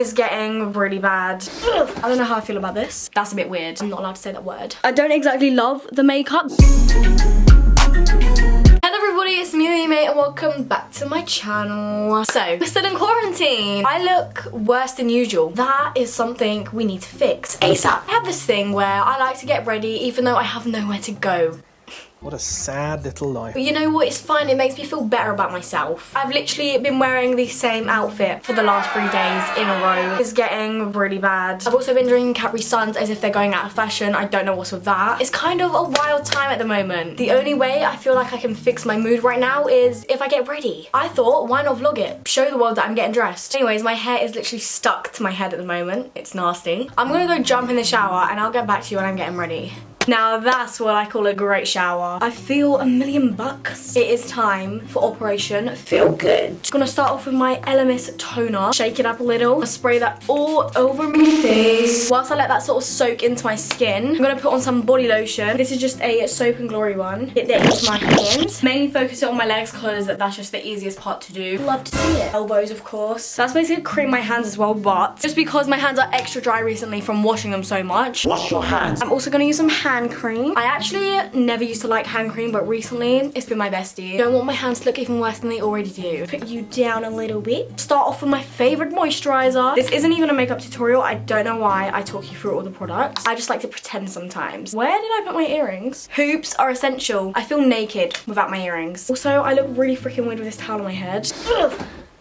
It's getting really bad. Ugh. I don't know how I feel about this. That's a bit weird. I'm not allowed to say that word. I don't exactly love the makeup. Hello everybody, it's me, lilymaeexo, and welcome back to my channel. So, we're still in quarantine. I look worse than usual. That is something we need to fix ASAP. I have this thing where I like to get ready even though I have nowhere to go. What a sad little life. But you know what, it's fine, it makes me feel better about myself. I've literally been wearing the same outfit for the last 3 days in a row. It's getting really bad. I've also been drinking Capri Suns as if they're going out of fashion. I don't know what's with that. It's kind of a wild time at the moment. The only way I feel like I can fix my mood right now is if I get ready. I thought, why not vlog it? Show the world that I'm getting dressed. Anyways, my hair is literally stuck to my head at the moment. It's nasty. I'm gonna go jump in the shower and I'll get back to you when I'm getting ready. Now that's what I call a great shower. I feel $1,000,000. It is time for Operation Feel Good. I'm gonna start off with my LMS toner. Shake it up a little. I'll spray that all over my face. Whilst I let that sort of soak into my skin, I'm gonna put on some body lotion. This is just a Soap and Glory one. Get that into my hands. Mainly focus it on my legs because that's just the easiest part to do. Love to see it. Elbows, of course. That's basically cream my hands as well, but just because my hands are extra dry recently from washing them so much. Wash your hands. I'm also gonna use some hand cream. I actually never used to like hand cream, but recently it's been my bestie. I don't want my hands to look even worse than they already do. Put you down a little bit. Start off with my favorite moisturizer. This isn't even a makeup tutorial. I don't know why I talk you through all the products. I just like to pretend sometimes. Where did I put my earrings? Hoops are essential. I feel naked without my earrings. Also, I look really freaking weird with this towel on my head. Ugh.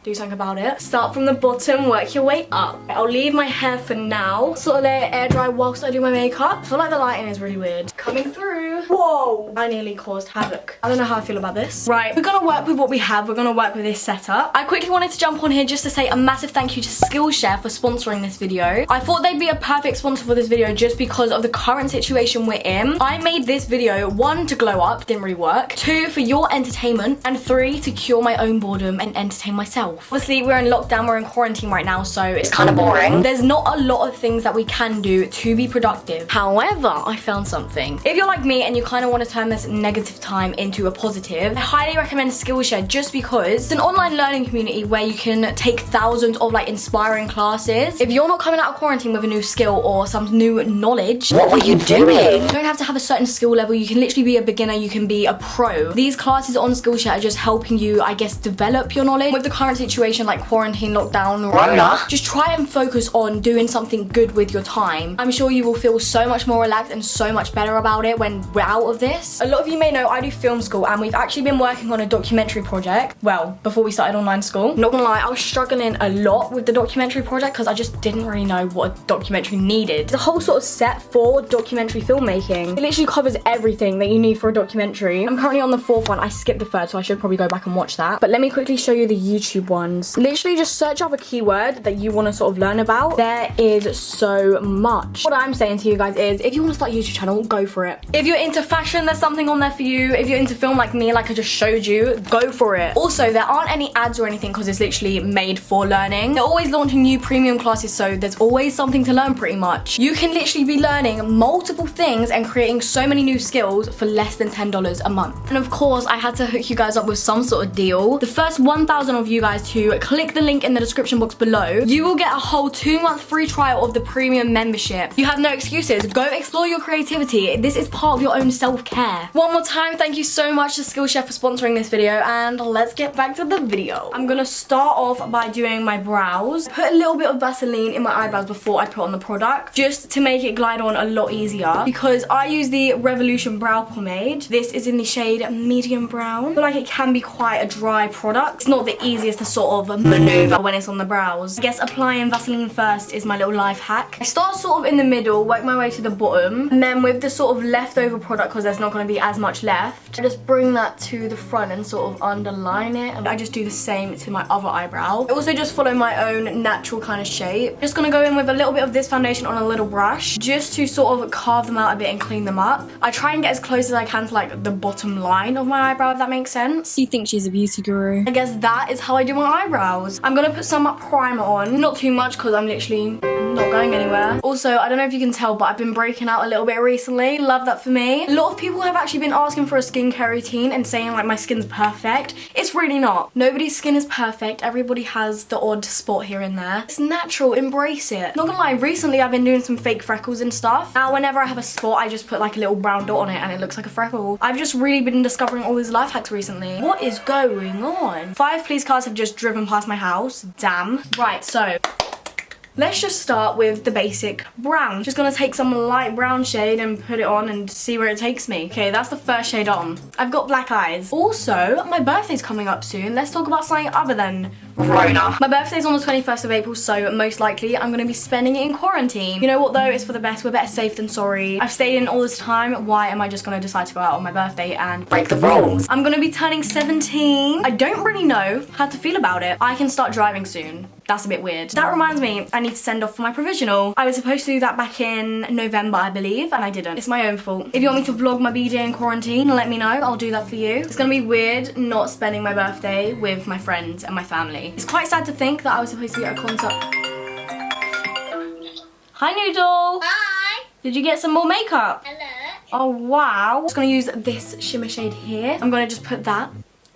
Do something about it. Start from the bottom, work your way up. I'll leave my hair for now. Sort of let it air dry whilst I do my makeup. I feel like the lighting is really weird. Coming through. Whoa! I nearly caused havoc. I don't know how I feel about this. Right, we're gonna work with what we have. We're gonna work with this setup. I quickly wanted to jump on here just to say a massive thank you to Skillshare for sponsoring this video. I thought they'd be a perfect sponsor for this video just because of the current situation we're in. I made this video, 1, to glow up, didn't really work. 2, for your entertainment. And 3, to cure my own boredom and entertain myself. Obviously, we're in lockdown, we're in quarantine right now, so it's kind of boring. There's not a lot of things that we can do to be productive. However, I found something. If you're like me and you kind of want to turn this negative time into a positive, I highly recommend Skillshare just because it's an online learning community where you can take thousands of like inspiring classes. If you're not coming out of quarantine with a new skill or some new knowledge, what were you doing? You don't have to have a certain skill level. You can literally be a beginner, you can be a pro. These classes on Skillshare are just helping you, I guess, develop your knowledge. With the current situation like quarantine, lockdown, Rona, just try and focus on doing something good with your time. I'm sure you will feel so much more relaxed and so much better about it when we're out of this. A lot of you may know I do film school and we've actually been working on a documentary project. Well, before we started online school. Not gonna lie, I was struggling a lot with the documentary project because I just didn't really know what a documentary needed. It's a whole sort of set for documentary filmmaking. It literally covers everything that you need for a documentary. I'm currently on the 4th one. I skipped the 3rd, so I should probably go back and watch that. But let me quickly show you the YouTube ones. Literally just search up a keyword that you want to sort of learn about. There is so much. What I'm saying to you guys is if you want to start a YouTube channel, go for it. If you're into fashion, there's something on there for you. If you're into film like me, like I just showed you, go for it. Also, there aren't any ads or anything because it's literally made for learning. They're always launching new premium classes, so there's always something to learn pretty much. You can literally be learning multiple things and creating so many new skills for less than $10 a month. And of course, I had to hook you guys up with some sort of deal. The first 1,000 of you guys to click the link in the description box below, you will get a whole 2-month free trial of the premium membership. You have no excuses. Go explore your creativity. This is part of your own self-care. One more time, thank you so much to Skillshare for sponsoring this video, and let's get back to the video. I'm gonna start off by doing my brows. Put a little bit of Vaseline in my eyebrows before I put on the product, just to make it glide on a lot easier, because I use the Revolution Brow Pomade. This is in the shade medium brown. I feel like it can be quite a dry product. It's not the easiest to sort of maneuver when it's on the brows. I guess applying Vaseline first is my little life hack. I start sort of in the middle, work my way to the bottom, and then with the sort of leftover product, because there's not going to be as much left, I just bring that to the front and sort of underline it, and I just do the same to my other eyebrow. I also just follow my own natural kind of shape. Just going to go in with a little bit of this foundation on a little brush, just to sort of carve them out a bit and clean them up. I try and get as close as I can to like the bottom line of my eyebrow, if that makes sense. You think she's a beauty guru? I guess that is how I do my eyebrows. I'm gonna put some primer on, not too much because I'm literally not going anywhere. Also, I don't know if you can tell, but I've been breaking out a little bit recently. really love that for me. A lot of people have actually been asking for a skincare routine and saying like my skin's perfect. It's really not. Nobody's skin is perfect. Everybody has the odd spot here and there. It's natural, embrace it. Not gonna lie, recently I've been doing some fake freckles and stuff. Now whenever I have a spot, I just put like a little brown dot on it and it looks like a freckle. I've just really been discovering all these life hacks recently. What is going on? 5 police cars have just driven past my house. Damn. Right, so let's just start with the basic brown. Just gonna take some light brown shade and put it on and see where it takes me. Okay, that's the first shade on. I've got black eyes. Also, my birthday's coming up soon. Let's talk about something other than Rona. My birthday's on the 21st of April, so most likely I'm gonna be spending it in quarantine. You know what though? It's for the best. We're better safe than sorry. I've stayed in all this time. Why am I just gonna decide to go out on my birthday and break the rules? I'm gonna be turning 17. I don't really know how to feel about it. I can start driving soon. That's a bit weird. That reminds me, I need to send off for my provisional. I was supposed to do that back in November, I believe, and I didn't. It's my own fault. If you want me to vlog my B-day in quarantine, let me know. I'll do that for you. It's gonna be weird not spending my birthday with my friends and my family. It's quite sad to think that I was supposed to be at a concert. Hi, Noodle. Hi. Did you get some more makeup? Hello. Oh, wow. I'm just gonna use this shimmer shade here. I'm gonna just put that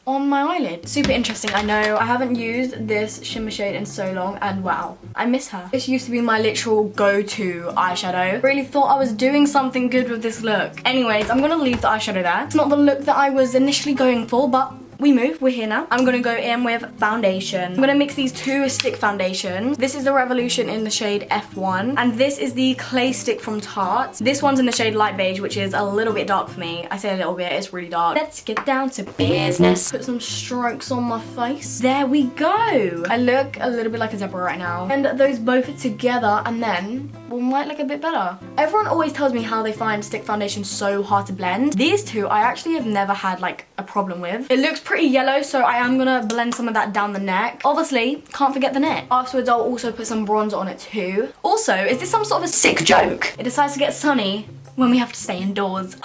on my eyelid. Super interesting, I know. I haven't used this shimmer shade in so long and wow, I miss her. This used to be my literal go-to eyeshadow. Really thought I was doing something good with this look. Anyways, I'm gonna leave the eyeshadow there. It's not the look that I was initially going for, but we move, we're here now. I'm gonna go in with foundation. I'm gonna mix these 2 stick foundations. This is the Revolution in the shade F1, and this is the Clay Stick from Tarte. This one's in the shade Light Beige, which is a little bit dark for me. I say a little bit, it's really dark. Let's get down to business. Put some strokes on my face. There we go. I look a little bit like a zebra right now. And those both together, and then we might look a bit better. Everyone always tells me how they find stick foundation so hard to blend. These two, I actually have never had like a problem with. It looks pretty yellow, so I am gonna blend some of that down the neck. Obviously, can't forget the neck. Afterwards, I'll also put some bronzer on it too. Also, is this some sort of a sick joke? It decides to get sunny when we have to stay indoors.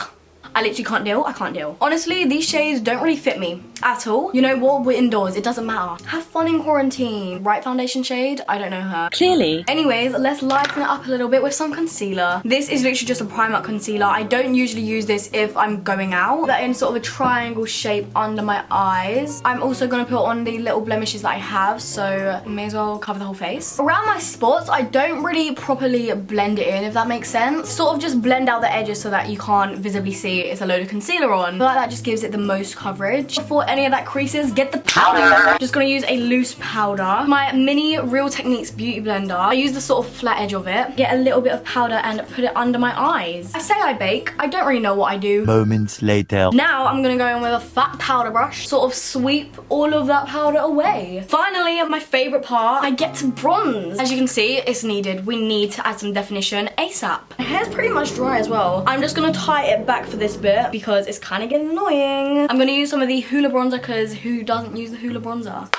I literally can't deal. I can't deal. Honestly, these shades don't really fit me at all. You know what? We're indoors. It doesn't matter. Have fun in quarantine. Right foundation shade? I don't know her. Clearly. Anyways, let's lighten it up a little bit with some concealer. This is literally just a Primark concealer. I don't usually use this if I'm going out. That in sort of a triangle shape under my eyes. I'm also going to put on the little blemishes that I have, so may as well cover the whole face. Around my spots, I don't really properly blend it in, if that makes sense. Sort of just blend out the edges so that you can't visibly see it's a load of concealer on. I feel like that just gives it the most coverage. Before any of that creases, get the powder. Just gonna use a loose powder. My mini Real Techniques beauty blender. I use the sort of flat edge of it. Get a little bit of powder and put it under my eyes. I say I bake. I don't really know what I do. Moments later. Now I'm gonna go in with a fat powder brush. Sort of sweep all of that powder away. Finally, my favorite part, I get to bronze. As you can see, it's needed. We need to add some definition ASAP. My hair's pretty much dry as well. I'm just gonna tie it back for this bit because it's kind of getting annoying. I'm gonna use some of the Hoola bronzer because who doesn't use the Hoola bronzer?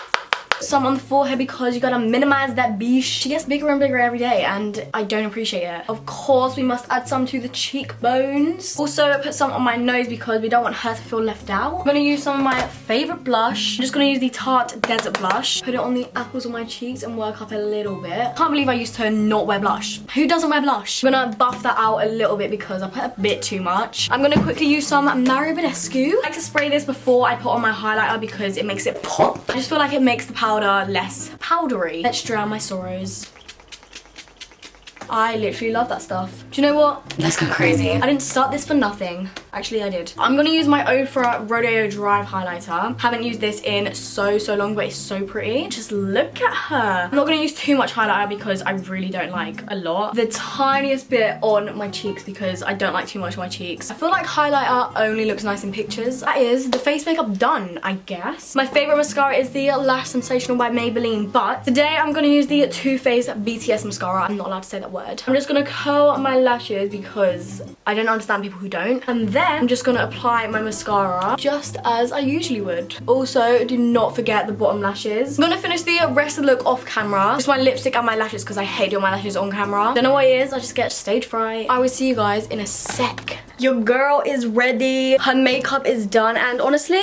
Some on the forehead because you gotta minimize that beach. She gets bigger and bigger every day and I don't appreciate it. Of course, we must add some to the cheekbones. Also, put some on my nose because we don't want her to feel left out. I'm gonna use some of my favorite blush. I'm just gonna use the Tarte Desert Blush. Put it on the apples of my cheeks and work up a little bit. Can't believe I used to not wear blush. Who doesn't wear blush? I'm gonna buff that out a little bit because I put a bit too much. I'm gonna quickly use some Mario Badescu. I like to spray this before I put on my highlighter because it makes it pop. I just feel like it makes the powder less powdery. Let's drown my sorrows. I literally love that stuff. Do you know what? Let's go crazy. I didn't start this for nothing. Actually, I did. I'm gonna use my Ofra Rodeo Drive highlighter. Haven't used this in so long, but it's so pretty. Just look at her. I'm not gonna use too much highlighter because I really don't like a lot. The tiniest bit on my cheeks because I don't like too much on my cheeks. I feel like highlighter only looks nice in pictures. That is the face makeup done, I guess. My favorite mascara is the Lash Sensational by Maybelline, but today I'm gonna use the Too Faced BTS mascara. I'm not allowed to say that word. I'm just gonna curl my lashes because I don't understand people who don't. And then I'm just gonna apply my mascara just as I usually would. Also, do not forget the bottom lashes. I'm gonna finish the rest of the look off camera. Just my lipstick and my lashes because I hate doing my lashes on camera. Don't know what it is, I just get stage fright. I will see you guys in a sec. Your girl is ready. Her makeup is done and honestly,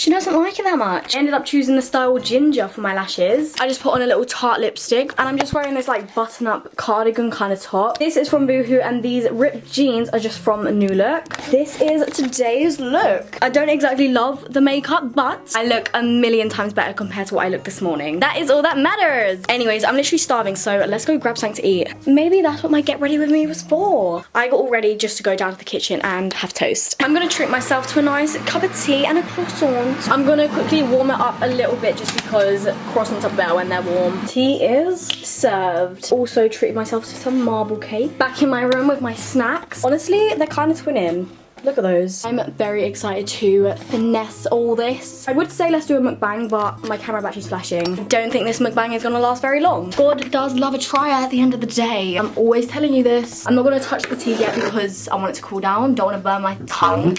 She doesn't like it that much. I ended up choosing the style ginger for my lashes. I just put on a little Tarte lipstick and I'm just wearing this like button up cardigan kind of top. This is from Boohoo and these ripped jeans are just from New Look. This is today's look. I don't exactly love the makeup, but I look a million times better compared to what I looked this morning. That is all that matters. Anyways, I'm literally starving, so let's go grab something to eat. Maybe that's what my get ready with me was for. I got all ready just to go down to the kitchen and have toast. I'm gonna treat myself to a nice cup of tea and a croissant. I'm gonna quickly warm it up a little bit just because croissants are better when they're warm. Tea is served. Also treated myself to some marble cake. Back in my room with my snacks. Honestly, they're kind of twinning. Look at those. I'm very excited to finesse all this. I would say let's do a mukbang, but my camera battery's flashing. Don't think this mukbang is gonna last very long. God does love a tryer at the end of the day. I'm always telling you this. I'm not gonna touch the tea yet because I want it to cool down. Don't want to burn my tongue.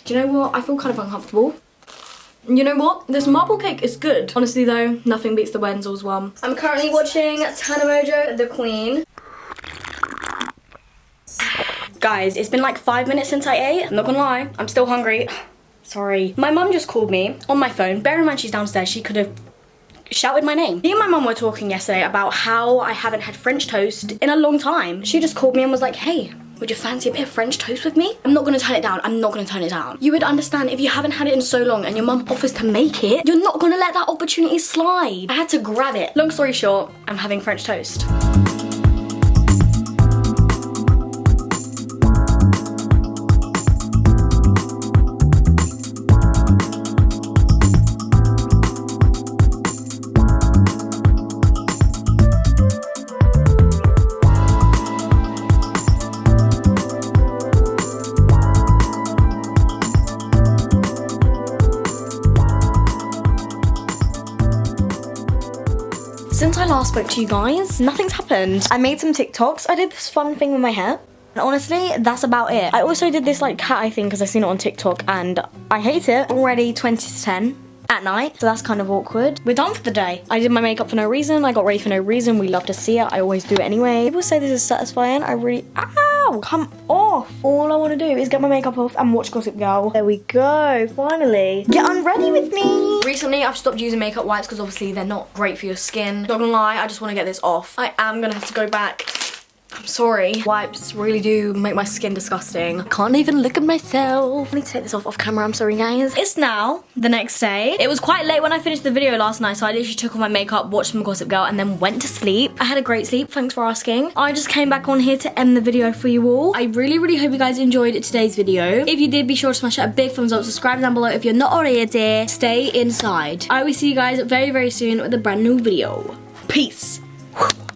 Do you know what? I feel kind of uncomfortable. You know what? This marble cake is good. Honestly though, nothing beats the Wenzels one. I'm currently watching Tana Mojo, The Queen. Guys, it's been like 5 minutes since I ate. I'm not gonna lie, I'm still hungry. Sorry. My mum just called me on my phone. Bear in mind she's downstairs, she could have shouted my name. Me and my mum were talking yesterday about how I haven't had French toast in a long time. She just called me and was like, hey, would you fancy a bit of French toast with me? I'm not gonna turn it down. I'm not gonna turn it down. You would understand if you haven't had it in so long and your mum offers to make it, you're not gonna let that opportunity slide. I had to grab it. Long story short, I'm having French toast. Since I last spoke to you guys, nothing's happened. I made some TikToks. I did this fun thing with my hair. And honestly, that's about it. I also did this like cat eye thing because I seen it on TikTok and I hate it. Already 20 to 10 at night, so that's kind of awkward. We're done for the day. I did my makeup for no reason. I got ready for no reason. We love to see it. I always do it anyway. People say this is satisfying. I really, ow, come off. All I want to do is get my makeup off and watch Gossip Girl. There we go, finally. Get unready with me. Recently, I've stopped using makeup wipes because obviously they're not great for your skin. Not gonna lie, I just want to get this off. I am gonna have to go back. I'm sorry. Wipes really do make my skin disgusting. I can't even look at myself. I need to take this off camera, I'm sorry guys. It's now the next day. It was quite late when I finished the video last night, so I literally took off my makeup, watched some Gossip Girl, and then went to sleep. I had a great sleep, thanks for asking. I just came back on here to end the video for you all. I really hope you guys enjoyed today's video. If you did, be sure to smash that big thumbs up, subscribe down below if you're not already. Stay inside. I will see you guys very soon with a brand new video. Peace.